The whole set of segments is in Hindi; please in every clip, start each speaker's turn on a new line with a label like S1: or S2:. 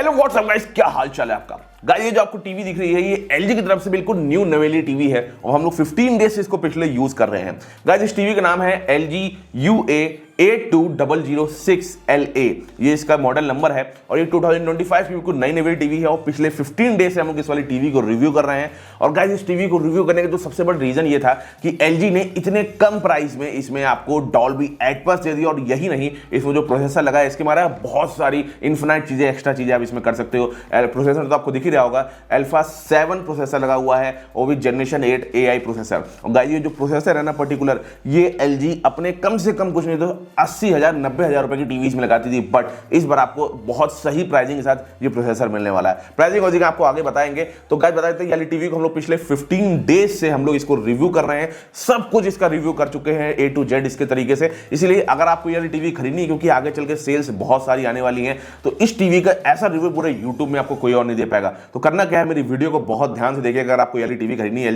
S1: हेलो व्हाट्सअप गाइस, क्या हाल चाल है आपका। गाइस ये जो आपको टीवी दिख रही है ये एलजी की तरफ से बिल्कुल न्यू नवेली टीवी है और हम लोग 15 डेज से इसको पिछले यूज कर रहे हैं। गाइस इस टीवी का नाम है LG UA82006LA, ये इसका मॉडल नंबर है और ये 2025 की बिल्कुल नई नवेली टीवी है और पिछले 15 डेज से हम लोग इस वाली टीवी को रिव्यू कर रहे हैं। और गाइस इस टीवी को रिव्यू करने का जो सबसे बड़ा रीजन ये था कि एलजी ने इतने कम प्राइस में इसमें आपको डॉल्बी एटमॉस दे दी और यही नहीं, इसमें जो प्रोसेसर लगा है इसके मारे बहुत सारी इनफिनाइट चीजें, एक्स्ट्रा चीजें आप इसमें कर सकते हो। प्रोसेसर तो आपको दिख ही रहा होगा, अल्फा 7 प्रोसेसर लगा हुआ है और भी जनरेशन 8 AI प्रोसेसर। और गाइस ये जो प्रोसेसर है ना पर्टिकुलर, ये एलजी अपने कम से कम कुछ नहीं तो 80,000 90,000 रुपए की टीवीज में लगाती थी, बट इस बार आपको बहुत सही प्राइसिंग के साथ ये प्रोसेसर मिलने वाला है। प्राइसिंग वॉजिंग आपको आगे बताएंगे। तो गाइस बता देते हैं ये टीवी को हम लोग पिछले 15 डेज से हम लोग इसको रिव्यू कर रहे हैं, सब कुछ इसका रिव्यू कर चुके हैं A to Z इसके तरीके से। इसलिए अगर आपको ये टीवी खरीदनी है क्योंकि आगे चल के सेल्स बहुत सारी आने वाली हैं, तो इस टीवी का ऐसा रिव्यू पूरे यूट्यूब में आपको कोई और नहीं दे पाएगा। तो करना क्या है, मेरी वीडियो को बहुत ध्यान से देखिए अगर आपको ये टीवी खरीदनी है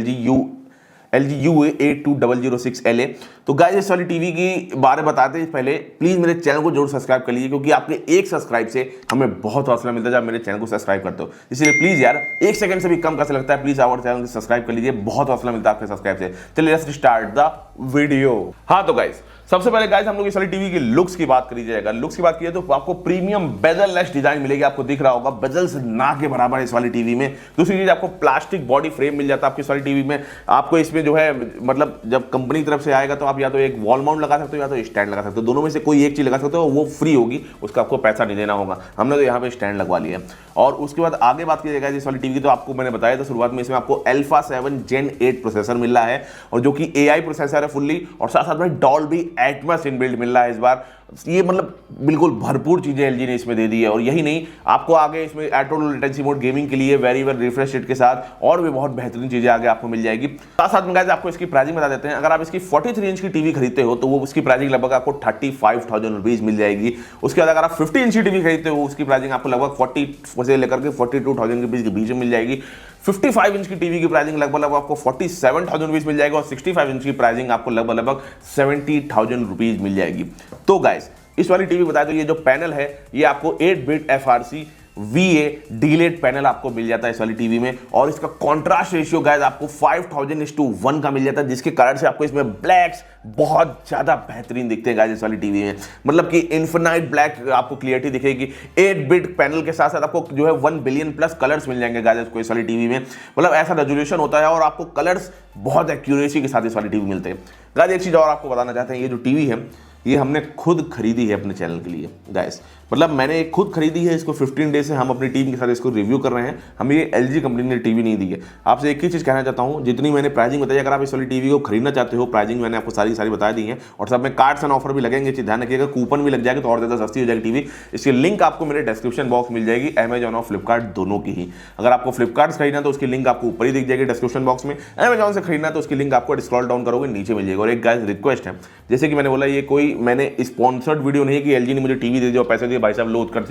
S1: LG UA82006LA। तो गाइस इस वाली टीवी की बारे बताते हैं पहले प्लीज मेरे चैनल को जरूर सब्सक्राइब कर लीजिए, क्योंकि आपके एक सब्सक्राइब से हमें बहुत हौसला मिलता है जब मेरे चैनल को सब्सक्राइब करते हो। इसलिए प्लीज यार, एक सेकंड से भी कम कैसे लगता है, प्लीज आवर चैनल को सब्सक्राइब कर लीजिए, बहुत हौसला मिलता है आपके सब्सक्राइब से। चलिए लेट्स स्टार्ट द वीडियो। हाँ तो गाइस सबसे पहले गाइस हम लोग इस वाली टीवी की लुक्स की बात करी जाएगा। लुक्स की बात की तो आपको प्रीमियम बेजल-लेस डिजाइन मिलेगी, आपको दिख रहा होगा बेजल्स ना के बराबर इस वाली टीवी में। दूसरी चीज आपको प्लास्टिक बॉडी फ्रेम मिल जाता है आपकी इस वाली टीवी में। आपको इसमें जो है मतलब जब कंपनी की तरफ से आएगा तो आप या तो एक वॉल माउंट लगा सकते हो या तो स्टैंड लगा सकते हो, दोनों में से कोई एक चीज लगा सकते हो, वो फ्री होगी, उसका आपको पैसा नहीं देना होगा। हमने तो यहाँ पे स्टैंड लगवा लिया। और उसके बाद आगे बात की जाएगा इस वाली टीवी की, तो आपको मैंने बताया था शुरुआत में इसमें आपको अल्फा 7 Gen 8 प्रोसेसर मिल रहा है और जो कि AI प्रोसेसर है फुल्ली, और साथ साथ में डॉल्बी एटमॉस इनबिल्ट मिल रहा है इस बार। ये मतलब बिल्कुल भरपूर चीजें एलजी ने इसमें दे दी है। और यही नहीं, आपको आगे इसमें ऑटो लेटेंसी मोड गेमिंग के लिए वेरिएबल रिफ्रेश रेट के साथ और भी बहुत बेहतरीन चीजें आगे आपको मिल जाएगी। साथ साथ में गाइस आपको इसकी प्राइसिंग बता देते हैं। अगर आप इसकी 43 इंच की टीवी खरीदते हो तो वो उसकी प्राइसिंग लगभग आपको 35,000 रुपीज मिल जाएगी। उसके बाद अगर आप 50 इंच की टीवी खरीदते हो उसकी प्राइसिंग आपको लगभग 40 से लेकर के 42,000 रुपीज के बीच में मिल जाएगी। 55 इंच की टीवी की प्राइसिंग लगभग आपको 47,000 रुपीज मिल जाएगा और 65 इंच की प्राइसिंग आपको लगभग 70,000 रुपीज मिल जाएगी। तो गाइस इस वाली टीवी बताया तो ये जो पैनल है ये आपको 8-बिट FRC VA डीलेट पैनल आपको मिल जाता है इस वाली टीवी में। और इसका कॉन्ट्रास्ट रेशियो गाइस आपको 5000:1 का मिल जाता है, जिसके कारण से आपको इसमें ब्लैक्स बहुत ज्यादा बेहतरीन दिखते हैं गाइस इस वाली टीवी में। मतलब कि इन्फिनाइट ब्लैक आपको क्लियरिटी दिखेगी। 8-बिट पैनल के साथ साथ आपको जो है 1 बिलियन प्लस कलर्स मिल जाएंगे गाइस को इस वाली टीवी में। मतलब ऐसा रेजोल्यूशन होता है और आपको कलर्स बहुत एक्यूरेसी के साथ इस वाली टीवी मिलते हैं। गाइस एक चीज और आपको बताना चाहते हैं, ये जो टीवी है ये हमने खुद खरीदी है अपने चैनल के लिए गाइस। मतलब मैंने खुद खरीदी है इसको, 15 डेज से हम अपनी टीम के साथ इसको रिव्यू कर रहे हैं। हमें ये LG कंपनी ने टीवी नहीं दी है। आपसे एक ही चीज़ कहना चाहता हूँ, जितनी मैंने प्राइसिंग बताई, अगर आप इस वाली टीवी को खरीदना चाहते हो, प्राइसिंग मैंने आपको सारी बता दी है और सब में कार्ड्स एंड ऑफर भी लगेंगे, ध्यान रखिएगा। कूपन भी लग जाएगा तो और ज़्यादा सस्ती हो जाएगी टीवी। इसकी लिंक आपको मेरे डिस्क्रिप्शन बॉक्स मिल जाएगी, अमेजॉन और फ्लिपकार्ट दोनों की ही। अगर आपको फ्लिपकार्ट से खरीदना तो उसकी लिंक आपको ऊपर ही दिख जाएगी डिस्क्रिप्शन बॉक्स में। अमेजॉन से खरीदना तो उसकी लिंक आपको स्क्रॉल डाउन करोगे नीचे मिल जाएगी। और एक गाइस रिक्वेस्ट है, जैसे कि मैंने बोला ये कोई मैंने स्पॉन्सर्ड वीडियो नहीं है कि LG ने मुझे टीवी दे दी और पैसे दिए भाई साहब लो कर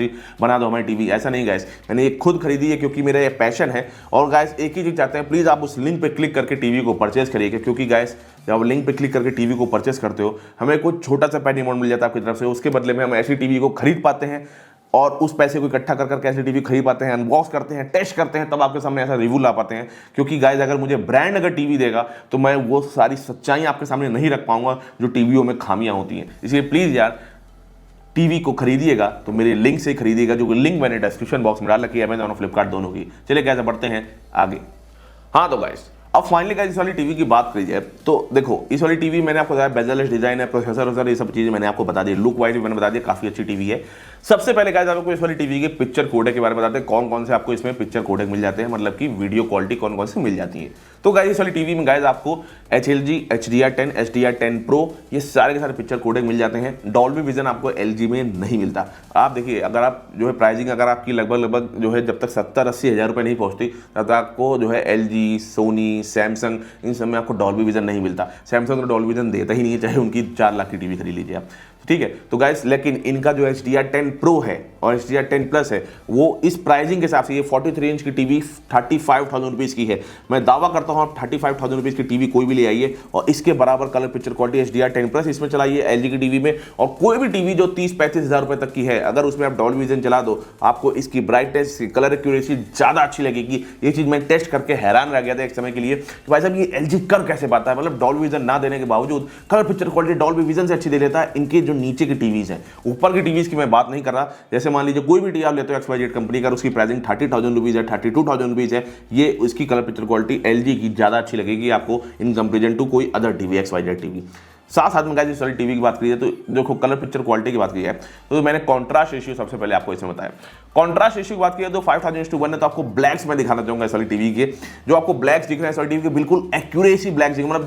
S1: बना दो हमारी टीवी, ऐसा नहीं गाइस। मैंने ये खुद खरीदी है क्योंकि मेरा ये पैशन है। और गाइस एक ही चीज चाहते हैं, प्लीज आप उस लिंक पे क्लिक करके टीवी को परचेज करिएगा, क्योंकि गाइस जब आप लिंक पे क्लिक करके टीवी को परचेज करते हो हमें कुछ छोटा सा पैड अमाउंट मिल जाता है आपकी तरफ से। उसके बदले में हम ऐसी टीवी को खरीद पाते हैं और उस पैसे को इकट्ठा कर करके ऐसी टीवी खरीद पाते हैं, अनबॉक्स करते हैं, टेस्ट करते हैं, तब आपके सामने ऐसा रिव्यू ला पाते हैं। क्योंकि गाइस अगर मुझे ब्रांड अगर टीवी देगा तो मैं वो सारी सच्चाई आपके सामने नहीं रख पाऊंगा जो टीवियों में खामियां होती हैं। इसलिए प्लीज यार टीवी को खरीदिएगा तो मेरे लिंक से खरीदिएगा, जो कि लिंक मैंने डिस्क्रिप्शन बॉक्स में डाल रखी है, अमेजॉन और फ्लिपकार्ट दोनों की। चलिए कैसे बढ़ते हैं आगे। हाँ तो गाइस अब फाइनली गाइस इस वाली टीवी की बात करी जाए तो देखो इस वाली टीवी मैंने आपको बताया बेजल-लेस डिजाइन है, प्रोसेसर ये सब चीजें मैंने आपको बता दी, लुक वाइज भी मैंने बता दिया, काफी अच्छी टीवी है। सबसे पहले गाइस आपको इस वाली टीवी के पिक्चर कोडेक के बारे में बताते हैं, कौन कौन से आपको इसमें पिक्चर कोडेक मिल जाते हैं, मतलब कि वीडियो क्वालिटी कौन कौन से मिल जाती है। तो गाइस इस वाली टीवी में गाइस आपको HLG HDR10 HDR10 Pro ये सारे के सारे पिक्चर कोडेक मिल जाते हैं। डॉल्बी विजन आपको LG में नहीं मिलता। आप देखिए अगर आप जो है प्राइसिंग अगर आपकी लगभग जो है जब तक 70-80 हज़ार रुपये नहीं पहुंचती तब तक आपको जो है LG, सोनी, सैमसंग इन सब में आपको डॉल्बी विजन नहीं मिलता। सैमसंग तो डॉल्बी विजन देता ही नहीं है, चाहे उनकी 4 लाख की टीवी खरीद लीजिए आप। ठीक है। तो गाइस लेकिन इनका जो HDR10 Pro है और HDR10 Plus है वो इस प्राइसिंग के हिसाब से, ये 43 इंच की टीवी 35,000 रुपीज़ की है। मैं दावा करता हूँ आप 35,000 रुपीज़ की टीवी कोई भी ले आइए और इसके बराबर colour picture quality HDR10 Plus इसमें चलाइए LG की टीवी में, और कोई भी टीवी जो 30-35 हज़ार रुपये तक की है, अगर उसमें आप डॉल्बी विजन चला दो, आपको इसकी ब्राइटनेस, कलर एक्यूरेसी ज़्यादा अच्छी लगेगी। ये चीज़ मैं टेस्ट करके हैरान रह गया था एक समय के लिए कि भाई साहब ये LG कर कैसे पाता है, मतलब डॉल्बी विजन ना देने के बावजूद colour picture quality Dolby vision से अच्छी दे लेता है। इनके जो नीचे की टीवीज हैं, ऊपर की टीवीज की मैं बात नहीं कर रहा, जैसे मान लीजिए कोई भी टीवी आप लेते हो XYZ कंपनी का, उसकी प्राइसिंग 30,000 रुपीज़ है, 32,000 रुपीज़ है, ये उसकी कलर पिक्चर क्वालिटी LG की ज़्यादा अच्छी लगेगी आपको इन कंपेरिजन टू कोई अदर टीवी XYZ टीवी। साथ साथ में गाइस इस टीवी की बात करिए तो देखो कलर पिक्चर क्वालिटी की बात की है तो मैंने कॉन्ट्रास्ट रेशियो सबसे पहले आपको इसमें बताया। कॉन्ट्रास्ट रेशियो की बात की तो 5000:1 है, तो आपको ब्लैक्स में दिखाना चाहूंगा इस वाली टीवी के, जो आपको ब्लैक्स दिख रहे हैं इस वाली टीवी के बिल्कुल एक्यूरेसी ब्लैक्स दिख, मतलब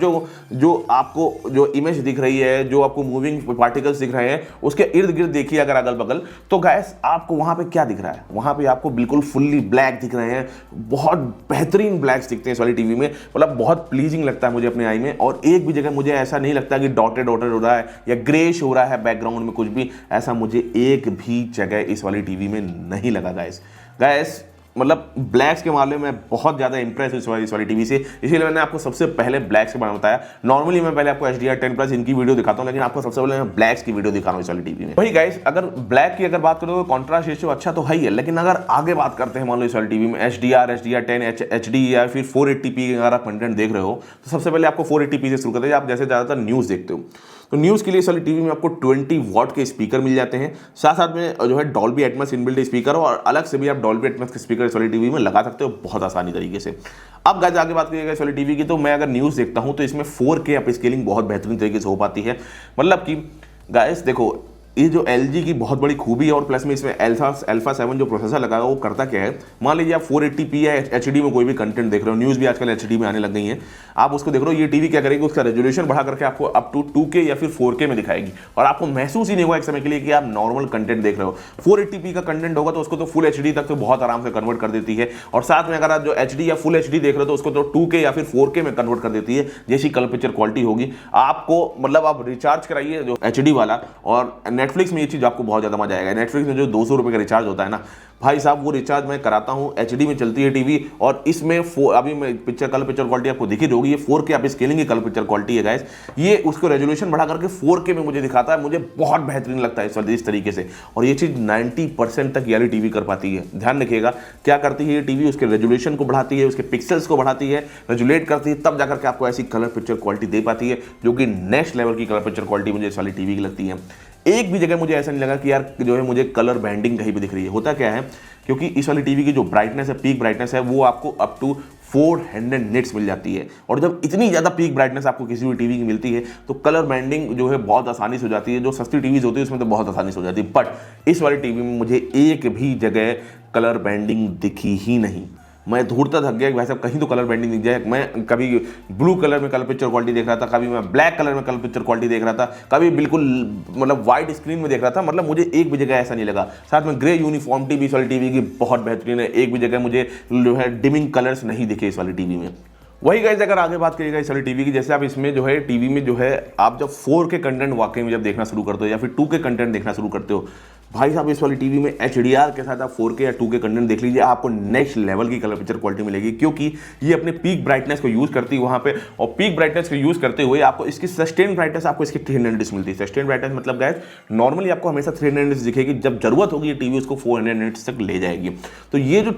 S1: जो आपको जो इमेज दिख रही है, जो आपको मूविंग पार्टिकल्स दिख रहे हैं, उसके इर्द गिर्द देखिए अगर अगल बगल, तो गाइस आपको वहां पे क्या दिख रहा है, वहां पे आपको बिल्कुल फुल्ली ब्लैक दिख रहे हैं, बहुत बेहतरीन ब्लैक्स दिखते हैं इस वाली टीवी में, मतलब बहुत प्लीजिंग लगता है मुझे अपने आई में। और एक भी जगह मुझे ऐसा नहीं लगता कि डॉटेड हो रहा है या ग्रेश हो रहा है बैकग्राउंड में, कुछ भी ऐसा मुझे एक भी जगह इस वाली टीवी में नहीं लगा गाइस। मतलब ब्लैक्स के मामले में बहुत ज्यादा इंप्रेस इस वाली टीवी से, इसीलिए मैंने आपको सबसे पहले ब्लैक्स के बारे में बताया। नॉर्मली मैं पहले आपको HDR10 Plus इनकी वीडियो दिखाता हूं, लेकिन आपको सबसे पहले मैं ब्लैक्स की वीडियो दिखा रहा हूं इस वाली टीवी में। वही गाइस अगर ब्लैक की अगर बात करो तो कॉन्ट्रास्ट रेशियो अच्छा तो है ही है, लेकिन अगर आगे बात करते हैं मान लो इस वाली टीवी में HDR10 HD या फिर 480p अगर आप कंटेंट देख रहे हो, तो सबसे पहले आपको 480p से शुरू करते हैं। आप जैसे ज्यादातर न्यूज देखते हो तो न्यूज़ के लिए इस वाली टीवी में आपको 20 वॉट के स्पीकर मिल जाते हैं, साथ साथ में जो है डॉल्बी एटमॉस इनबिल्ट स्पीकर हो, और अलग से भी आप डॉल्बी एटमॉस के स्पीकर इस वाली टीवी में लगा सकते हो बहुत आसानी तरीके से। अब गाइस आगे बात करिएगा इस वाली टीवी की, तो मैं अगर न्यूज़ देखता हूं तो इसमें 4K अपस्केलिंग बहुत बेहतरीन तरीके से हो पाती है। मतलब कि गाइस देखो ये जो LG की बहुत बड़ी खूबी है, और प्लस में इसमें अल्फा 7 जो प्रोसेसर लगा है वो करता क्या है, मान लीजिए आप 480p या HD में कोई भी कंटेंट देख रहे हो, न्यूज़ भी आजकल HD में आने लग गई है, आप उसको देख रहे हो, ये टीवी क्या करेगी, उसका रेजोल्यूशन बढ़ा करके आपको अप टू 2K या फिर 4K में दिखाएगी, और आपको महसूस ही नहीं होगा एक समय के लिए कि आप नॉर्मल कंटेंट देख रहे हो। 480p का कंटेंट होगा तो उसको तो फुल HD तक तो बहुत आराम से कन्वर्ट कर देती है, और साथ में अगर आप जो HD या फुल HD देख रहे हो तो उसको तो 2K या फिर 4K में कन्वर्ट कर देती है, जैसी कलर पिक्चर क्वालिटी होगी आपको। मतलब आप रिचार्ज कराइए जो HD वाला, और नेटफ्लिक्स में ये चीज़ आपको बहुत ज़्यादा मजा आएगा। नेटफ्लिक्स में जो 200 रुपये का रिचार्ज होता है ना भाई साहब, वो रिचार्ज मैं कराता हूँ, HD में चलती है टीवी, और इसमें अभी मैं कलर पिक्चर क्वालिटी आपको दिखी होगी, ये 4K आप स्केलिंग की कलर पिक्चर क्वालिटी है गाइस, ये उसको रेजोल्यूशन बढ़ा करके 4K में मुझे दिखाता है, मुझे बहुत बेहतरीन लगता है इस तरीके से। और ये चीज़ 90% तक ये टीवी कर पाती है। ध्यान रखिएगा क्या करती है ये टीवी, उसके रेजोल्यूशन को बढ़ाती है, उसके पिक्सल्स को बढ़ाती है, रेजुलेट करती है, तब जाकर के आपको ऐसी कलर पिक्चर क्वालिटी दे पाती है, जो कि नेक्स्ट लेवल की कलर पिक्चर क्वालिटी मुझे इस वाली टीवी की लगती है। एक भी जगह मुझे ऐसा नहीं लगा कि यार जो है मुझे कलर बैंडिंग कहीं भी दिख रही है। होता क्या है, क्योंकि इस वाली टीवी की जो ब्राइटनेस है, पीक ब्राइटनेस है, वो आपको अप टू 400 निट्स मिल जाती है, और जब इतनी ज़्यादा पीक ब्राइटनेस आपको किसी भी टीवी की मिलती है तो कलर बैंडिंग जो है बहुत आसानी से हो जाती है। जो सस्ती टीवीज होती है उसमें तो बहुत आसानी से हो जाती है, बट इस वाली टीवी में मुझे एक भी जगह कलर बैंडिंग दिखी ही नहीं। मैं ढूंढता थक गया कि भाई साहब कहीं तो कलर बैंडिंग दिख जाए। मैं कभी ब्लू कलर में कलर पिक्चर क्वालिटी देख रहा था, कभी मैं ब्लैक कलर में कलर पिक्चर क्वालिटी देख रहा था, कभी बिल्कुल मतलब वाइट स्क्रीन में देख रहा था, मतलब मुझे एक भी जगह ऐसा नहीं लगा। साथ में ग्रे यूनिफॉर्मिटी भी इस वाली टीवी की बहुत बेहतरीन है, एक भी जगह मुझे जो है डिमिंग कलर्स नहीं दिखे इस वाली टीवी में। वही गाइस अगर आगे बात करिएगा इस वाली टीवी की, जैसे आप इसमें जो है टीवी में जो है आप जब 4K कंटेंट वाकई में जब देखना शुरू करते हो या फिर 2K कंटेंट देखना शुरू करते हो, भाई साहब इस वाली टीवी में HDR के साथ आप 4K या 2K कंटेंट देख लीजिए, आपको नेक्स्ट लेवल की कलर पिक्चर क्वालिटी मिलेगी, क्योंकि ये अपने पीक ब्राइटनेस को यूज करती है वहां पे, और पीक ब्राइटनेस को यूज करते हुए आपको इसकी सस्टेन ब्राइटनेस आपको इसकी 300 निट्स मिलती है। सस्टेन ब्राइटनेस मतलब गाइस नॉर्मली आपको हमेशा 300 निट्स दिखेगी, जब जरूरत होगी ये टीवी उसको 400 निट्स तक ले जाएगी। तो ये जो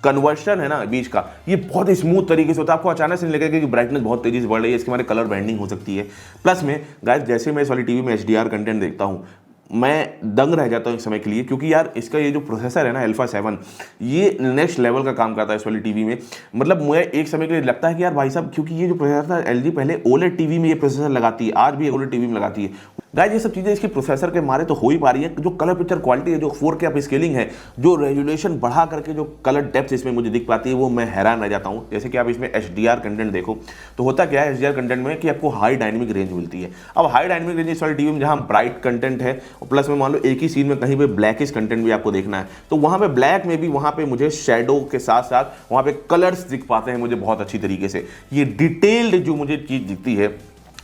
S1: कन्वर्शन है ना बीच का, ये बहुत ही स्मूथ तरीके से होता है, आपको अचानक से नहीं लगेगा कि ब्राइटनेस बहुत तेजी से बढ़ रही है, इसके हमारे कलर बैंडिंग हो सकती है। प्लस में गाइस जैसे मैं इस वाली टीवी में HDR कंटेंट देखता हूँ मैं दंग रह जाता हूँ एक समय के लिए, क्योंकि यार इसका ये जो प्रोसेसर है ना अल्फा 7, ये नेक्स्ट लेवल का काम करता है इस वाली टीवी में। मतलब मुझे एक समय के लिए लगता है कि यार भाई साहब, क्योंकि ये जो प्रोसेसर था LG पहले OLED टीवी में ये प्रोसेसर लगाती है, आज भी OLED टीवी में लगाती है गाइस, ये सब चीज़ें इसकी प्रोसेसर के मारे तो हो ही पा रही है। जो कलर पिक्चर क्वालिटी है, जो 4K अप स्केलिंग है, जो रेजुलेशन बढ़ा करके जो कलर डेप्थ इसमें मुझे दिख पाती है, वो मैं हैरान रह जाता हूँ। जैसे कि आप इसमें HDR कंटेंट देखो तो होता क्या है HDR कंटेंट में कि आपको हाई डायनेमिक रेंज मिलती है। अब हाई डायनेमिक रेंज इस वाली टीवी में जहाँ ब्राइट कंटेंट है और प्लस में मान लो एक ही सीन में कहीं पे ब्लैकिश कंटेंट भी आपको देखना है, तो वहाँ पे ब्लैक में भी वहाँ पे मुझे शेडो के साथ साथ वहाँ पे कलर्स दिख पाते हैं मुझे बहुत अच्छी तरीके से। ये डिटेल्ड जो मुझे चीज़ दिखती है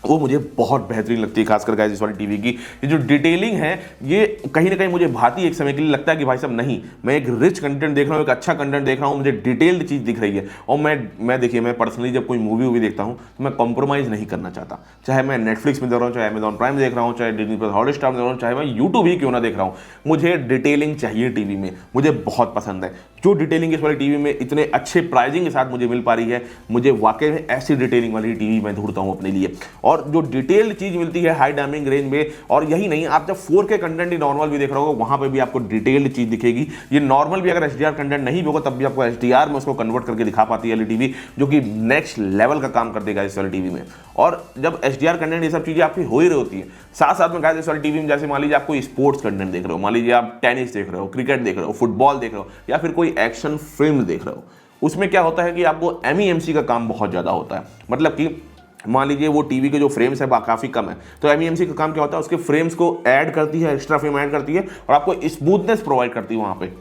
S1: वो मुझे बहुत बेहतरीन लगती है, खासकर गाइस इस वाली टीवी की। ये जो डिटेलिंग है ये कहीं ना कहीं मुझे भाती एक समय के लिए लगता है कि भाई साहब नहीं, मैं एक रिच कंटेंट देख रहा हूँ, एक अच्छा कंटेंट देख रहा हूँ, मुझे डिटेल्ड चीज़ दिख रही है। और मैं देखिए, मैं पर्सनली जब कोई मूवी देखता हूँ तो मैं कॉम्प्रोमाइज़ नहीं करना चाहता, चाहे मैं नेटफ्लिक्स में देख रहा हूँ, चाहे अमेजॉन प्राइम देख रहा हूँ, चाहे डिज्नी प्लस हॉटस्टार देख रहा हूँ, चाहे मैं यूट्यूब ही क्यों ना देख रहा हूँ, मुझे डिटेलिंग चाहिए टीवी में, मुझे बहुत पसंद है। जो डिटेलिंग इस वाली टीवी में इतने अच्छे प्राइजिंग के साथ मुझे मिल पा रही है, मुझे वाकई में ऐसी डिटेलिंग वाली टीवी मैं ढूंढता हूँ अपने लिए। और जो डिटेल चीज मिलती है हाई डायनामिक रेंज में, और यही नहीं, आप जब 4K कंटेंट नॉर्मल भी देख रहे हो वहां पे भी आपको डिटेल्ड चीज दिखेगी। ये नॉर्मल भी अगर HDR कंटेंट नहीं भी होगा तब भी आपको HDR में उसको कन्वर्ट करके दिखा पाती है टीवी, जो कि नेक्स्ट लेवल का काम कर देगा इस वाली टीवी में। और जब HDR कंटेंट ये सब चीजें आपकी हो ही रही होती है, साथ साथ में गाइस इस वाली टीवी में जैसे मान लीजिए आपको स्पोर्ट्स कंटेंट देख रहे हो, मान लीजिए आप टेनिस देख रहे हो, क्रिकेट देख रहे हो, फुटबॉल देख रहे हो, या फिर कोई एक्शन फिल्म देख रहे हो, उसमें क्या होता है कि आपको MEMC का काम बहुत ज्यादा होता है। मतलब कि मान लीजिए वो टीवी के जो फ्रेम्स है काफ़ी कम है, तो MEMC का काम क्या होता है, उसके फ्रेम्स को ऐड करती है, एक्स्ट्रा फ्रेम ऐड करती है और आपको स्मूथनेस प्रोवाइड करती है वहाँ पे।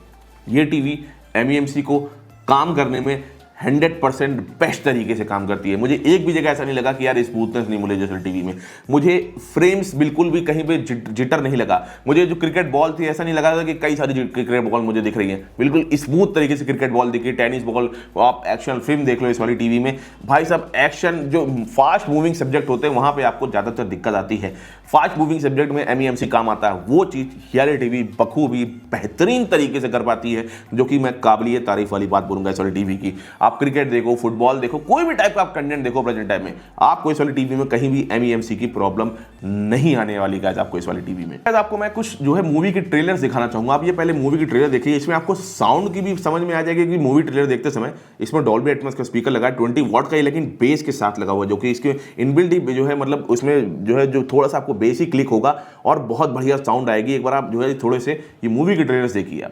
S1: ये टीवी MEMC को काम करने में 100% बेस्ट तरीके से काम करती है। मुझे एक भी जगह ऐसा नहीं लगा कि यार स्मूथनेस नहीं मिले जैसे टीवी में, मुझे फ्रेम्स बिल्कुल भी कहीं पे जिटर नहीं लगा। मुझे जो क्रिकेट बॉल थी ऐसा नहीं लगा था कि कई सारी क्रिकेट बॉल मुझे दिख रही है, बिल्कुल स्मूथ तरीके से क्रिकेट बॉल दिखी। टेनिस बॉल, आप एक्शन फिल्म देख लो इस वाली टीवी में, भाई साहब एक्शन जो फास्ट मूविंग सब्जेक्ट होते हैं वहां पर आपको ज़्यादातर दिक्कत आती है। फास्ट मूविंग सब्जेक्ट में MEMC काम आता है, वो चीज़ ये टीवी बखूबी बेहतरीन तरीके से कर पाती है, जो कि मैं काबिलियत तारीफ वाली बात बोलूँगा इस वाली टीवी की। आप क्रिकेट देखो, फुटबॉल देखो, कोई भी टाइप का आप कंटेंट देखो प्रेजेंट टाइम में, आपको इस वाली टीवी में कहीं भी MEMC की प्रॉब्लम नहीं आने वाली गाइस आपको इस वाली टीवी में। आपको मैं कुछ जो है मूवी के ट्रेलर्स दिखाना चाहूंगा। आप ये पहले मूवी की ट्रेलर देखिए, इसमें आपको साउंड की भी समझ में आ जाएगी कि मूवी ट्रेलर देखते समय इसमें डॉल्बी एटमॉस का स्पीकर लगा है 20 वॉट का ही, लेकिन बेस के साथ लगा हुआ है, जो कि इसके इनबिल्ट जो है मतलब उसमें जो है जो थोड़ा सा आपको बेस ही क्लिक होगा और बहुत बढ़िया साउंड आएगी। एक बार आप जो है थोड़े से ये मूवी के ट्रेलर्स देखिए आप।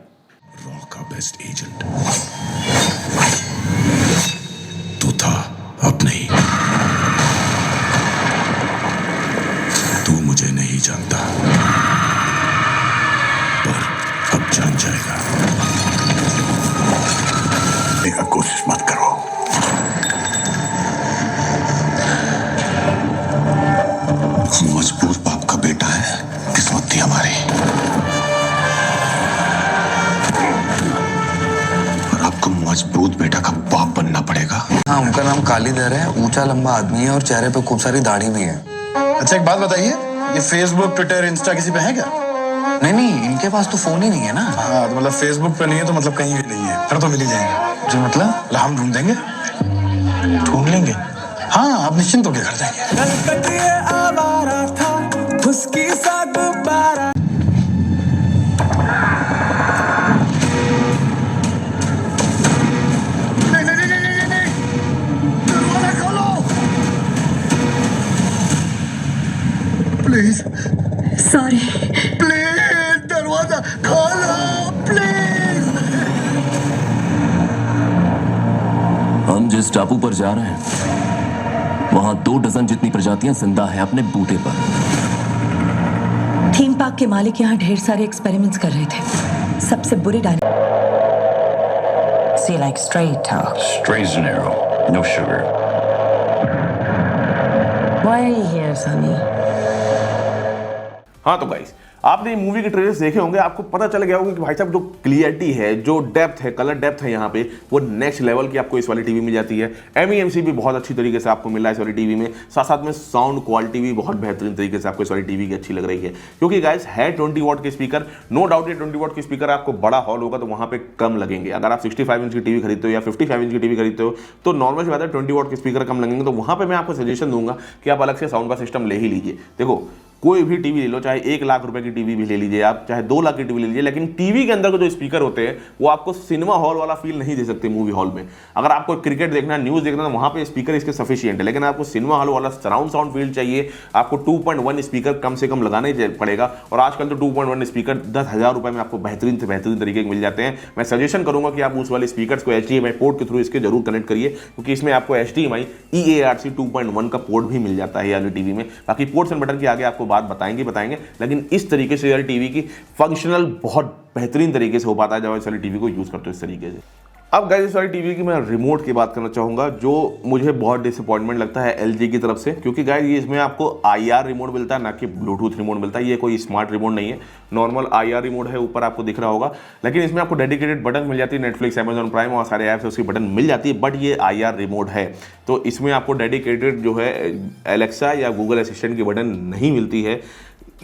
S2: रॉ का बेस्ट एजेंट तू था, अब नहीं। तू मुझे नहीं जानता, पर अब जान जाएगा। कोशिश मत करो। मजबूर बाप का बेटा है, किस्मत थी हमारी। और आपको मजबूत बेटा का बाप बनना पड़ेगा।
S3: हाँ, उनका नाम कालीधर है, ऊंचा लंबा आदमी है और चेहरे पे खूब सारी दाढ़ी भी है।
S4: अच्छा एक बात बताइए, ये फेसबुक, ट्विटर, इंस्टा किसी पे है क्या?
S3: नहीं, इनके पास तो फोन ही नहीं है ना।
S4: हाँ, तो मतलब फेसबुक पे नहीं है तो मतलब कहीं भी नहीं है, फिर तो मिल ही जाएंगे।
S3: जो मतलब
S4: हम ढूंढ देंगे, ढूंढ लेंगे। हाँ, आप निश्चिंत होकर घर जाएंगे। आवारा था उसकी साथ दोबारा। नहीं, दरवाजा खोलो प्लीज।
S5: सॉरी,
S4: प्लीज दरवाजा खोलो प्लीज।
S6: हम जिस टापू पर जा रहे हैं वहां 2 डजन जितनी प्रजातियां जिंदा है अपने बूते पर।
S5: थीम पार्क के मालिक यहाँ ढेर सारे एक्सपेरिमेंट्स कर रहे थे। सबसे बुरी tiny. So you like straight talk?
S6: Straight and narrow, no sugar.
S5: Why are you here, Sunny?
S1: हाँ तो गाइस, आपने मूवी के ट्रेलर्स देखे होंगे, आपको पता चल गया होगा कि भाई साहब जो क्लियरिटी है, जो डेप्थ है, कलर डेप्थ है यहाँ पे, वो नेक्स्ट लेवल की आपको इस वाली टीवी में जाती है। MEMC भी बहुत अच्छी तरीके से आपको मिला है इस वाली टीवी में, साथ साथ में साउंड क्वालिटी भी बहुत बेहतरीन तरीके से आपको इस वाली टीवी की अच्छी लग रही है। क्योंकि गाइस है 20 वॉट के स्पीकर, नो डाउट ये 20 वॉट के स्पीकर आपको बड़ा हॉल होगा तो वहाँ पे कम लगेंगे। अगर आप 65 इंच की टीवी खरीदते हो या 55 इंच की टीवी खरीदते हो तो नॉर्मल सी बात है 20 वॉट के स्पीकर कम लगेंगे। तो वहाँ पर मैं आपको सजेशन दूंगा कि आप अलग से साउंड का सिस्टम ले ही लीजिए। देखो, कोई भी टीवी ले लो, चाहे 1 लाख रुपए की टीवी भी ले लीजिए आप, चाहे 2 लाख की टीवी ले लीजिए, लेकिन टीवी के अंदर के जो स्पीकर होते हैं वो आपको सिनेमा हॉल वाला फील नहीं दे सकते मूवी हॉल में। अगर आपको क्रिकेट देखना है, न्यूज़ देखना है, वहाँ पे स्पीकर इसके सफिशिएंट है, लेकिन आपको सिनेमा हॉल वाला सराउंड साउंड फील चाहिए, आपको 2.1 स्पीकर कम से कम लगाना ही पड़ेगा। और आजकल तो 2.1 स्पीकर 10,000 रुपये में आपको बेहतरीन से बेहतरीन तरीके के मिल जाते हैं। मैं सजेशन करूंगा कि आप उस वाले स्पीकर को HDMI पोर्ट के थ्रू इसके जरूर कनेक्ट करिए, क्योंकि इसमें आपको HDMI EARC 2.1 का पोर्ट भी मिल जाता है यार टीवी में। बाकी पोर्ट्स एंड बटन की आगे आपको बात बताएंगे, लेकिन इस तरीके से यार टीवी की फंक्शनल बहुत बेहतरीन तरीके से हो पाता है जब इस वाली टीवी को यूज करते हो इस तरीके से। अब गाइस इस वाली टीवी की मैं रिमोट की बात करना चाहूँगा, जो मुझे बहुत डिसअपॉइंटमेंट लगता है एलजी की तरफ से, क्योंकि गाइस ये इसमें आपको आईआर रिमोट मिलता है, ना कि ब्लूटूथ रिमोट मिलता है। ये कोई स्मार्ट रिमोट नहीं है, नॉर्मल आईआर रिमोट है, ऊपर आपको दिख रहा होगा। लेकिन इसमें आपको डेडिकेटेड बटन मिल जाती है, नेटफ्लिक्स, अमेजॉन प्राइम और सारे ऐप्स उसकी बटन मिल जाती है, बट ये आईआर रिमोट है। तो इसमें आपको डेडिकेटेड जो है एलेक्सा या गूगल असिस्टेंट की बटन नहीं मिलती है।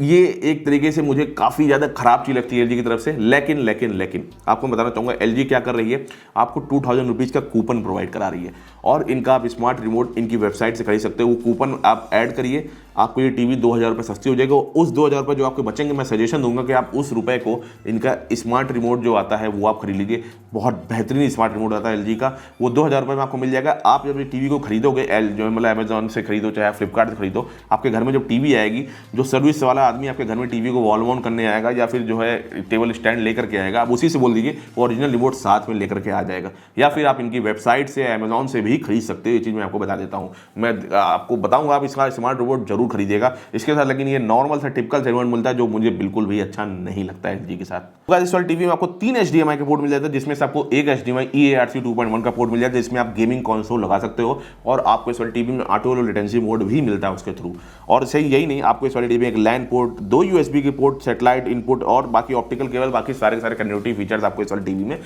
S1: ये एक तरीके से मुझे काफ़ी ज़्यादा खराब चीज़ लगती है एलजी की तरफ से। लेकिन आपको बताना चाहूँगा एलजी क्या कर रही है, आपको 2000 रुपीज़ का कूपन प्रोवाइड करा रही है, और इनका आप स्मार्ट रिमोट इनकी वेबसाइट से खरीद सकते हो। वो कूपन आप ऐड करिए, आपको ये टीवी 2000 रुपये सस्ती हो जाएगा। उस 2000 रुपये जो आपको बचेंगे, मैं सजेशन दूंगा कि आप उस रुपए को इनका स्मार्ट रिमोट जो आता है वो आप खरीद लीजिए। बहुत बेहतरीन स्मार्ट रिमोट आता है एलजी का, वो 2000 रुपये में आपको मिल जाएगा। आप जब ये टीवी को खरीदोगे, जो मतलब अमेजॉन से खरीदो चाहे फ्लिपकार्ट से खरीदो, आपके घर में जब टीवी आएगी, जो सर्विस वाला आदमी आपके घर में टीवी को वॉल माउंट करने आएगा या फिर जो है टेबल स्टैंड लेकर के आएगा, आप उसी से बोल दीजिए वो ओरिजिनल रिमोट साथ में लेकर के आ जाएगा। या फिर आप इनकी वेबसाइट से, अमेजॉन से भी खरीद सकते हो। ये चीज़ मैं आपको बता देता हूँ, मैं आपको बताऊँगा, आप इसका स्मार्ट रिमोट जरूर खरीदिएगा इसके साथ। लेकिन ये नॉर्मल सा टिपिकल रिमोट मिलता है, जो मुझे बिल्कुल भी अच्छा नहीं लगता है एलजी के साथ। इस वाली टीवी में आपको 3 HDMI के पोर्ट मिल जाता है, जिसमें से आपको एक HDMI EARC 2.1 का पोर्ट मिल जाता है, जिसमें आप गेमिंग कंसोल लगा सकते हो। और आपको इस वाली टीवी में ऑटो लेटेंसी मोड भी मिलता है उसके थ्रू। और सही यही नहीं, आपको इस वाली टीवी में एक लैन पोर्ट, 2 USB के पोर्ट, सैटेलाइट इनपुट और बाकी ऑप्टिकल केबल, बाकी सारे कनेक्टिविटी फीचर्स आपको इस वाली टीवी में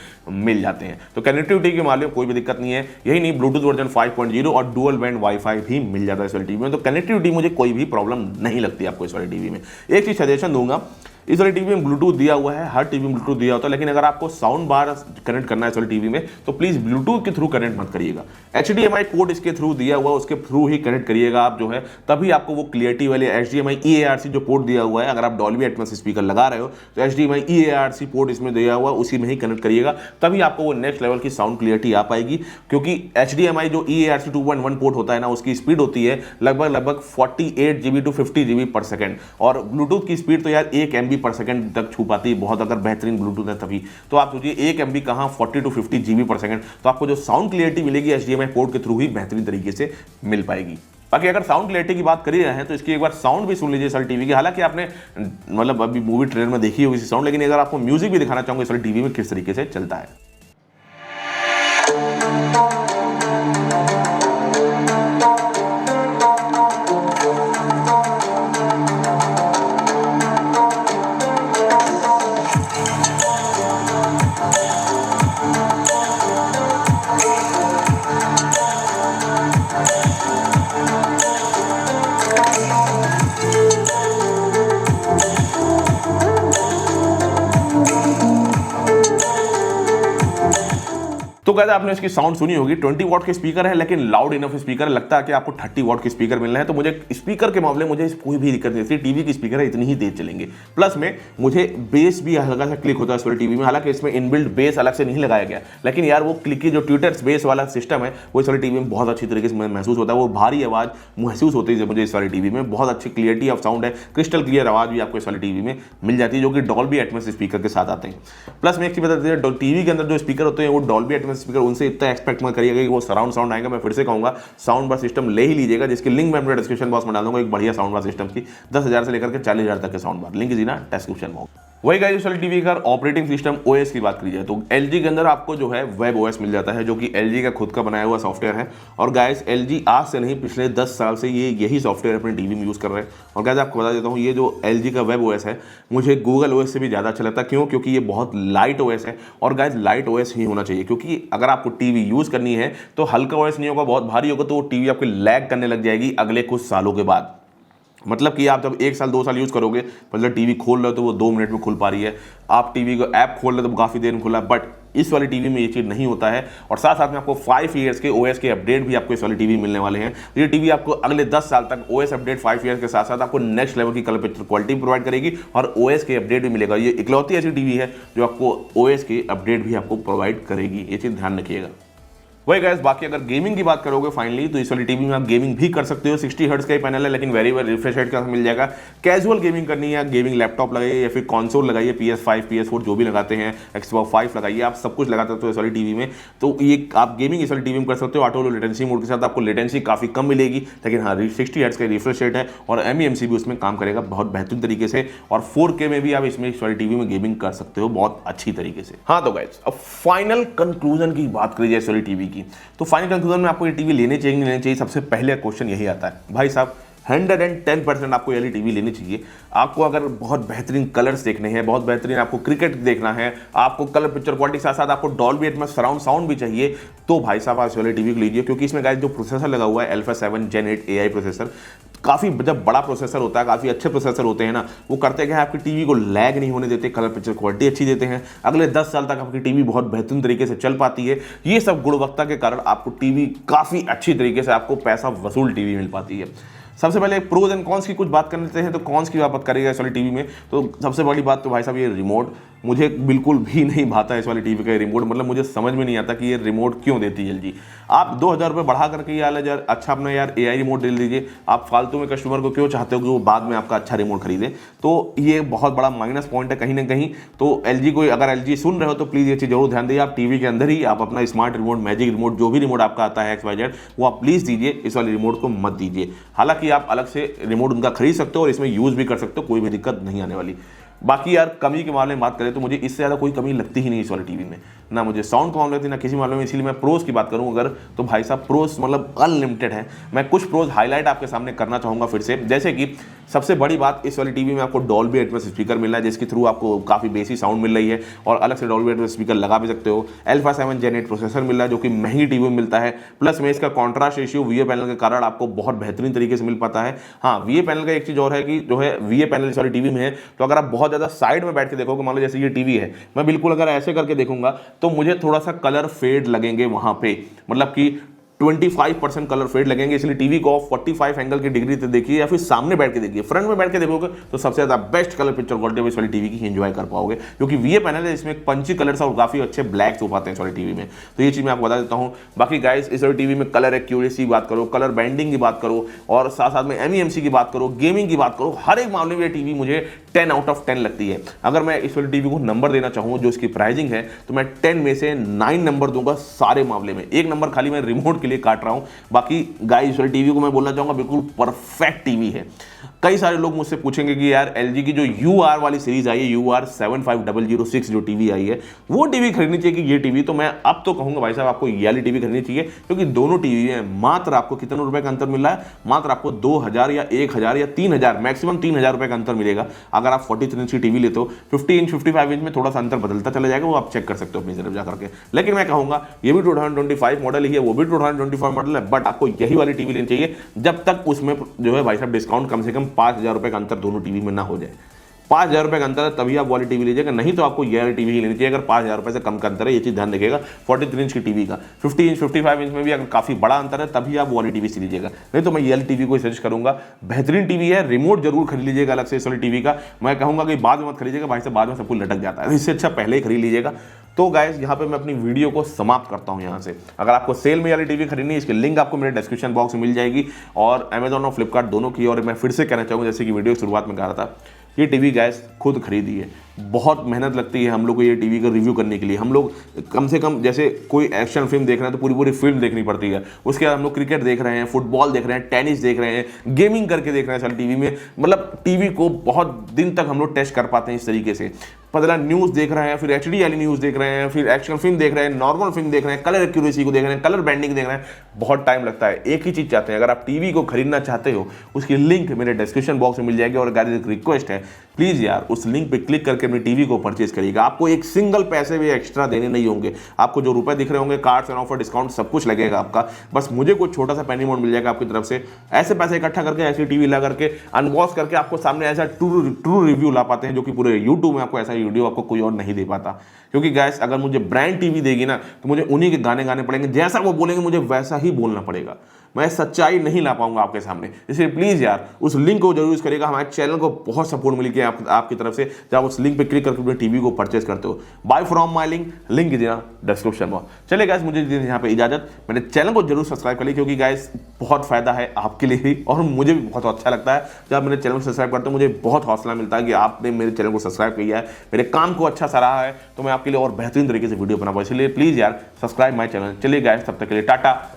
S1: मिल जाते हैं। तो कनेक्टिविटी के मामले में कोई भी दिक्कत नहीं है। यही नहीं, ब्लूटूथ वर्जन 5.0 और डुअल बैंड वाईफाई भी मिल जाता है इस वाली टीवी में। तो कनेक्टिविटी मुझे कोई भी प्रॉब्लम नहीं लगती आपको इस वाली टीवी में। एक चीज सजेशन दूंगा, इस वाली टीवी में ब्लूटूथ दिया हुआ है, हर टीवी में ब्लूटूथ दिया होता है, लेकिन अगर आपको साउंड बार कनेक्ट करना है इस वाली टीवी में तो प्लीज ब्लूटूथ के थ्रू कनेक्ट मत करिएगा। HDMI पोर्ट इसके थ्रू दिया हुआ है, उसके थ्रू ही कनेक्ट करिएगा आप जो है, तभी आपको वो क्लियरिटी वाले HDMI EARC जो पोर्ट दिया हुआ है, अगर आप डॉल्बी एटमॉस स्पीकर लगा रहे हो तो HDMI EARC पोर्ट इसमें दिया हुआ है, उसी में ही कनेक्ट करिएगा, तभी आपको वो नेक्स्ट लेवल की साउंड क्लियरिटी आ पाएगी। क्योंकि HDMI जो EARC 2.1 पोर्ट होता है ना, उसकी स्पीड होती है लगभग 48 GB to 50 GB पर सेकेंड, और ब्लूटूथ की स्पीड तो यार 1 MB पर सेकेंड तक छू पाती है, बहुत अगर बेहतरीन ब्लूटूथ है तभी। तो आप सोचिए 1 MB कहाँ 40 to 50 GB पर सेकेंड, तो आपको जो साउंड क्लियरिटी मिलेगी HDMI पोर्ट के थ्रू ही बेहतरीन तरीके से मिल पाएगी। बाकी अगर साउंड क्लियरिटी की बात कर ही रहे हैं तो इसकी एक बार साउंड भी सुन लीजिए इस वाली टीवी की। हालांकि आपने मतलब अभी मूवी ट्रेलर में देखी होगी साउंड, लेकिन अगर आपको म्यूजिक भी दिखाना चाहूंगा इस वाली टीवी में किस तरीके से चलता है। तो कहते आपने इसकी साउंड सुनी होगी, 20 वॉट के स्पीकर है, लेकिन लाउड इनफ स्पीकर है। लगता है कि आपको 30 वॉट के स्पीकर मिलना है। तो मुझे स्पीकर के मामले मुझे कोई भी दिक्कत नहीं थी, टीवी की स्पीकर है, इतनी ही तेज चलेंगे। प्लस में मुझे बेस भी हल्का सा क्लिक होता है इस वाली टीवी में, हालांकि इसमें इनबिल्ट बेस अलग से नहीं लगाया गया, लेकिन यार वो क्लिकी जो ट्विटर्स बेस वाला सिस्टम है वो इस वाली टीवी में बहुत अच्छी तरीके से महसूस होता है। वो भारी आवाज़ महसूस होती है मुझे इस वाली टीवी में, बहुत अच्छी क्लियरिटी ऑफ साउंड है, क्रिस्टल क्लियर आवाज़ भी आपको इस वाली टीवी में मिल जाती है, जो कि डॉल्बी एटमॉस स्पीकर के साथ आते हैं। प्लस में एक चीज़ बता देते हैं, टीवी के अंदर जो स्पीकर होते हैं वो डॉल्बी एटमॉस स्पीकर, उनसे इतना एक्सपेक्ट मत करिएगा कि वो सराउंड साउंड आएगा। मैं फिर से कहूंगा साउंड बार सिस्टम ले ही लीजिएगा, जिसकी लिंक मैं अपने डिस्क्रिप्शन बॉक्स में डाल दूंगा। एक बढ़िया साउंड बार सिस्टम की 10,000 से लेकर के 40,000 तक के साउंड बार, लिंक ना डिस्क्रिप्शन में होगा। वही गाइस वाली टीवी का ऑपरेटिंग सिस्टम OS की बात करी जाए तो LG के अंदर आपको जो है वेब OS मिल जाता है, जो कि LG का खुद का बनाया हुआ सॉफ्टवेयर है। और गाइस LG आज से नहीं पिछले 10 साल से यही सॉफ्टवेयर अपने टीवी में यूज़ कर रहे हैं। और गाइस आपको बता देता हूँ, ये जो LG का वेब OS है मुझे गूगल OS से भी ज़्यादा अच्छा लगता है। क्यों? क्योंकि ये बहुत लाइट OS है। और गाइस लाइट OS ही होना चाहिए, क्योंकि अगर आपको टीवी यूज़ करनी है तो हल्का OS नहीं होगा, बहुत भारी होगा, तो वो टीवी आपकी लैग करने लग जाएगी अगले कुछ सालों के बाद। मतलब कि आप जब 1 साल 2 साल यूज़ करोगे, मतलब टीवी खोल रहे हो तो वो 2 मिनट में खुल पा रही है, आप टीवी को ऐप खोल रहे हो तो काफ़ी देर में खुला, बट इस वाली टीवी में ये चीज़ नहीं होता है। और साथ साथ में आपको 5 ईयर्स के OS के अपडेट भी आपको इस वाली टीवी मिलने वाले हैं। ये टीवी आपको अगले 10 साल तक OS अपडेट 5 ईयर्स के साथ साथ आपको नेक्स्ट लेवल की कलर पिक्चर क्वालिटी प्रोवाइड करेगी और OS के अपडेट भी मिलेगा। ये इकलौती ऐसी टीवी है जो आपको OS के अपडेट भी आपको प्रोवाइड करेगी, ये चीज़ ध्यान रखिएगा। वही गाइस, बाकी अगर गेमिंग की बात करोगे फाइनली तो इस वाली टीवी में आप गेमिंग भी कर सकते हो। 60 हर्ट्ज का ही पैनल है, लेकिन वेरिएबल रिफ्रेश रेट का मिल जाएगा। कैजुअल गेमिंग करनी है, गेमिंग लैपटॉप लगाइए या फिर कंसोल लगाइए, PS5 PS4 जो भी लगाते हैं, Xbox 5 लगाइए, आप सब कुछ लगा सकते हो इस वाली टीवी में। तो ये आप गेमिंग इस वाली टीवी में कर सकते हो। ऑटो लो लेटेंसी मोड के साथ आपको लेटेंसी काफी कम मिलेगी, लेकिन हाँ 60 हर्ट्ज का रिफ्रेश रेट है और MEMC भी उसमें काम करेगा बहुत बेहतरीन तरीके से, और 4K में भी आप इसमें इस वाली टीवी में गेमिंग कर सकते हो बहुत अच्छी तरीके से। हाँ तो गाइस, अब फाइनल कंक्लूजन की बात करी जाए इस वाली टीवी की, तो फाइनल कंक्लूजन में आपको ये टीवी लेनी चाहिए नहीं लेनी चाहिए, सबसे पहले क्वेश्चन यही आता है भाई साहब 110% आपको ये टीवी लेनी चाहिए। आपको अगर बहुत बेहतरीन कलर्स देखने हैं, बहुत बेहतरीन आपको क्रिकेट देखना है, आपको कलर पिक्चर क्वालिटी के साथ साथ आपको डॉल्बी एटमॉस सराउंड साउंड भी चाहिए, तो भाई साहब आप इस वाले टीवी को लीजिए। क्योंकि इसमें गाइस जो प्रोसेसर लगा हुआ है अल्फा 7 Gen 8 AI प्रोसेसर, काफ़ी जब बड़ा प्रोसेसर होता है, काफ़ी अच्छे प्रोसेसर होते हैं ना, वो करते हैं कि आपकी टीवी को लैग नहीं होने देते, कलर पिक्चर क्वालिटी अच्छी देते हैं, अगले 10 साल तक आपकी टीवी बहुत बेहतरीन तरीके से चल पाती है। ये सब गुणवत्ता के कारण आपको टीवी काफ़ी अच्छी तरीके से आपको पैसा वसूल टीवी मिल पाती है। सबसे पहले प्रोज एंड कॉन्स की कुछ बात कर लेते हैं, तो कॉन्स की बात करेगा इस वाली टीवी में, तो सबसे बड़ी बात तो भाई साहब ये रिमोट मुझे बिल्कुल भी नहीं भाता है इस वाली टीवी का रिमोट। मतलब मुझे समझ में नहीं आता कि ये रिमोट क्यों देती है LG। आप 2000 रुपये बढ़ा करके ये यार अच्छा अपना यार AI रिमोट दे लीजिए, आप फालतू में कस्टमर को क्यों चाहते हो कि वो बाद में आपका अच्छा रिमोट खरीदे। तो ये बहुत बड़ा माइनस पॉइंट है कहीं ना कहीं। तो LG को, अगर LG सुन रहे हो तो प्लीज़ ये चीज़ जरूर ध्यान दीजिए, आप टीवी के अंदर ही आप अपना स्मार्ट रिमोट, मैजिक रिमोट, जो भी रिमोट आपका आता है XYZ, वो आप प्लीज़ दीजिए, इस वाले रिमोट को मत दीजिए। हालांकि आप अलग से रिमोट उनका खरीद सकते हो और इसमें यूज़ भी कर सकते हो, कोई भी दिक्कत नहीं आने वाली। बाकी यार कमी के मामले में बात करें तो मुझे इससे ज़्यादा कोई कमी लगती ही नहीं इस वाली टीवी में, ना मुझे साउंड के मामले में ना किसी मामले में। इसीलिए मैं प्रोस की बात करूं अगर, तो भाई साहब प्रोस मतलब अनलिमिटेड है। मैं कुछ प्रोस हाईलाइट आपके सामने करना चाहूँगा फिर से, जैसे कि सबसे बड़ी बात, इस वाली टीवी में आपको डॉल्बी एटमॉस स्पीकर मिल रहा है, जिसके थ्रू आपको काफ़ी बेसी साउंड मिल रही है और अलग से डॉल्बी एटमॉस स्पीकर लगा भी सकते हो। अल्फा 7 Gen 8 प्रोसेसर मिल रहा है जो कि महंगी टीवी में मिलता है, प्लस में इसका कॉन्ट्रास्ट रेशियो VA पैनल के कारण आपको बहुत बेहतरीन तरीके से मिल पाता है। हाँ VA पैनल का एक चीज़ और है कि जो है VA पैनल इस वाली टीवी में है, तो अगर आप बहुत ज़्यादा साइड में बैठ के देखोगे, मान लो जैसे ये टीवी है, मैं बिल्कुल अगर ऐसे करके देखूंगा तो मुझे थोड़ा सा कलर फेड लगेंगे वहां पे, मतलब कि 25% कलर फेड लगेंगे। इसलिए टीवी को 45 एंगल की डिग्री से देखिए या फिर सामने बैठ के देखिए, फ्रंट में बैठ के देखोगे तो सबसे ज़्यादा बेस्ट कलर पिक्चर क्वालिटी इस वाली टीवी की एंजॉय कर पाओगे, क्योंकि VA पैनल है, इसमें पंची कलर्स और काफ़ी अच्छे ब्लैक्स हो पाते हैं इस वाली टीवी में। तो ये चीज़ मैं आपको बता देता हूँ। बाकी गाइस, इस वाली टीवी में कलर एक्यूरेसी की बात करो, कलर बैंडिंग की बात करो और साथ साथ में MEMC की बात करो, गेमिंग की बात करो, हर एक मामले में ये टीवी मुझे 10 out of 10 लगती है। अगर मैं इस वाली टीवी को नंबर देना चाहूँ जो इसकी प्राइसिंग है, तो मैं 10 में से 9 नंबर दूंगा सारे मामले में। एक नंबर खाली मैं रिमोट के लिए काट रहा हूँ। बाकी गाइस, इस वाली टीवी को मैं बोलना चाहूंगा बिल्कुल परफेक्ट टीवी है। कई सारे लोग मुझसे पूछेंगे कि यार LG की जो UR वाली सीरीज आई है, UR 75006 जो टीवी आई है, वो टीवी खरीदनी चाहिए कि ये टीवी? तो मैं अब तो कहूंगा भाई साहब आपको ये वाली टीवी खरीदनी चाहिए, क्योंकि दोनों टीवी में मात्र आपको कितने रुपए का अंतर मिल रहा है, मात्र आपको 2000 या 1000 या 3000, मैक्सिमम 3000 रुपए का अंतर मिलेगा अगर आप 43 इंच की टीवी लेते हो। 50 इंच 55 इंच में थोड़ा सा अंतर बदलता चला जाएगा, वो आप चेक कर सकते हो अपनी तरफ जाकर के। लेकिन मैं कहूंगा ये भी 2025 मॉडल ही है, वो भी 2025 मॉडल है, बट आपको यही वाली टीवी लेनी चाहिए जब तक उसमें जो है भाई साहब डिस्काउंट कम से कम 5000 रुपए का अंतर दोनों टीवी में ना हो जाए। 5000 रुपए का अंतर है तभी आप वाली टीवी लीजिएगा, नहीं तो आपको ये वाली टीवी ही लेनी चाहिए अगर 5000 रुपए से कम का अंतर है। ये चीज ध्यान रखिएगा 43 इंच की टीवी का। 50 इंच 55 इंच में भी अगर काफी बड़ा अंतर है तभी आप वाली टीवी से लीजिएगा, नहीं तो मैं ये वाली टीवी को सजेस्ट करूंगा। बेहतरीन टीवी है, रिमोट जरूर खरीद लीजिएगा अलग से इस वाली टीवी का। मैं कहूंगा कि बाद में मत खरीजिएगा भाई साहब, बाद में सब कुछ लटक जाता है, इससे अच्छा पहले ही खरीद लीजिएगा। तो गाइस, यहाँ पे मैं अपनी वीडियो को समाप्त करता हूँ यहाँ से। अगर आपको सेल में वाली टीवी खरीदनी है, इसकी लिंक आपको मेरे डिस्क्रिप्शन बॉक्स में मिल जाएगी, और अमेजॉन और फ्लिपकार्ट दोनों की। और मैं फिर से कहना चाहूँगा, जैसे कि वीडियो की शुरुआत में कहा था, ये टीवी गैस खुद खरीदिए। बहुत मेहनत लगती है हम लोग को ये टीवी का रिव्यू करने के लिए। हम लोग कम से कम जैसे कोई एक्शन फिल्म देख रहे हैं तो पूरी पूरी फिल्म देखनी पड़ती है, उसके बाद हम लोग क्रिकेट देख रहे हैं, फुटबॉल देख रहे हैं, टेनिस देख रहे हैं, गेमिंग करके देख रहे हैं सारी टीवी में। मतलब टीवी को बहुत दिन तक हम लोग टेस्ट कर पाते हैं इस तरीके से। मतलब न्यूज़ देख रहे हैं, फिर HD वाली न्यूज़ देख रहे हैं, फिर एक्शन फिल्म देख रहे हैं, नॉर्मल फिल्म देख रहे हैं, कलर एक्यूरेसी को देख रहे हैं, कलर बैंडिंग देख रहे हैं, बहुत टाइम लगता है। एक ही चीज़ चाहते हैं, अगर आप टीवी को खरीदना चाहते हो उसकी लिंक मेरे डिस्क्रिप्शन बॉक्स में मिल जाएगी। और गाइस एक रिक्वेस्ट है, प्लीज़ यार उस लिंक पे क्लिक करके अपनी टीवी को परचेज करिएगा। आपको एक सिंगल पैसे भी एक्स्ट्रा देने नहीं होंगे, आपको जो रुपए दिख रहे होंगे, कार्ड्स एंड ऑफर, डिस्काउंट सब कुछ लगेगा आपका। बस मुझे कुछ छोटा सा पेनी अमाउंट मिल जाएगा आपकी तरफ से। ऐसे पैसे इकट्ठा करके ऐसी टीवी ला करके अनबॉक्स करके आपको सामने ऐसा ट्रू रिव्यू ला पाते हैं, जो कि पूरे यूट्यूब में आपको ऐसा वीडियो आपको कोई और नहीं दे पाता। क्योंकि गाइस, अगर मुझे ब्रांड टीवी देगी ना तो मुझे उन्हीं के गाने गाने पड़ेंगे, जैसा वो बोलेंगे मुझे वैसा ही बोलना पड़ेगा। मैं सच्चाई नहीं ला पाऊंगा आपके सामने। इसलिए प्लीज़ यार उस लिंक को जरूर यूज़ करिएगा। हमारे चैनल को बहुत सपोर्ट मिली आपकी तरफ से जब उस लिंक पे क्लिक करके अपने टीवी को परचेज करते हो। बाय फ्रॉम माई लिंक देना डिस्क्रिप्शन में। चलिए गाइस, मुझे यहाँ पे इजाजत। मेरे चैनल को जरूर सब्सक्राइब कर लीजिए क्योंकि गाइस बहुत फायदा है आपके लिए भी और मुझे भी बहुत अच्छा लगता है जब मेरे चैनल को सब्सक्राइब करते हो। मुझे बहुत हौसला मिलता है कि आपने मेरे चैनल को सब्सक्राइब किया है, मेरे काम को अच्छा सराहा है, तो मैं आपके लिए और बेहतरीन तरीके से वीडियो बना पाऊँ। इसलिए प्लीज़ यार सब्सक्राइब माई चैनल। चलिए गाइस, तब तक के लिए टाटा।